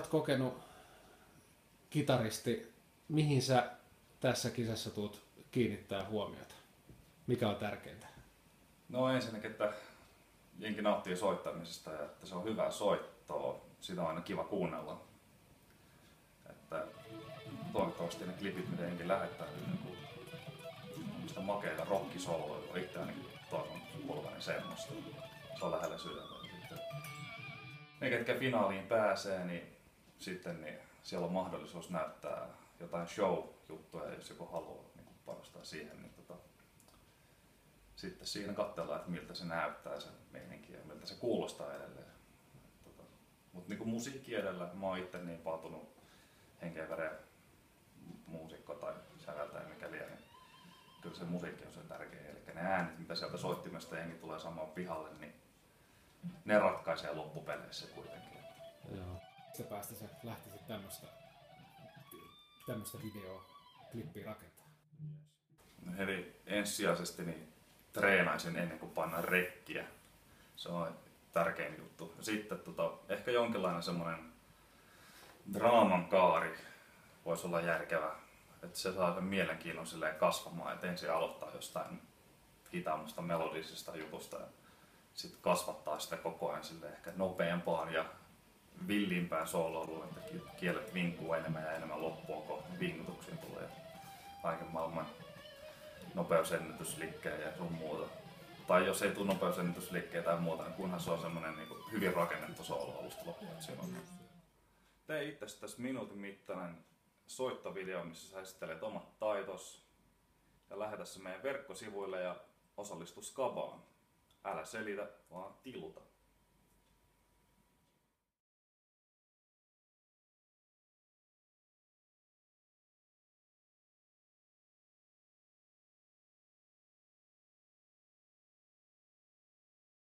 oot kokenut kitaristi, mihin sä tässä kisassa tuut kiinnittää huomiota? Mikä on tärkeintä? No ensinnäkin, että jenki nauttii soittamisesta ja että se on hyvää soittoa. Sitä on aina kiva kuunnella. Että toivottavasti ne klipit, mitä jenki lähettää, niin mistä makeita rockisoloja. Itse ainakin toivon kuuluvani semmoista. Se on lähellä sydäntä. Ne, ketkä finaaliin pääsee, niin sitten niin siellä on mahdollisuus näyttää jotain show-juttuja, jos joku haluaa niin panostaa siihen. Niin sitten siinä katsellaan, että miltä se näyttää se meininki ja miltä se kuulostaa edelleen. Mutta niin musiikki edellä, mä oon itse niin paatunut henkeen veren muusikko tai säveltäjä mikäli, niin kyllä se musiikki on se tärkeä. Eli ne äänet, mitä sieltä soittimesta jengi tulee samaan pihalle, niin ne ratkaisee loppupeleissä kuitenkin. Joo. Mistä päästä sä lähtisit tämmöistä videoklippiä rakentaa? No heti ensisijaisesti niin treenaisin ennen kuin pannaan rekkiä. Se on tärkein juttu. Sitten ehkä jonkinlainen semmoinen draaman kaari voisi olla järkevä. Että se saa sen mielenkiinnon silleen kasvamaan, että ensin aloittaa jostain hitaammasta melodisesta jutusta ja sitten kasvattaa sitä koko ajan silleen ehkä nopeampaan ja villiimpään sooloiluun, että kielet vinkuu enemmän ja enemmän loppua, kun vingutuksiin tulee kaiken maailman nopeusennätysliikkeen ja sun muuta. Tai jos ei tule nopeusennätysliikkeen tai muuta, niin kunhan se on semmoinen niin hyvin rakennettu soolo alusta loppuun. Tee itsestäsi minuutin mittainen soittovideo, missä sä esittelet omat taitos ja lähetä se meidän verkkosivuille ja osallistu skabaan. Älä selitä, vaan tiluta.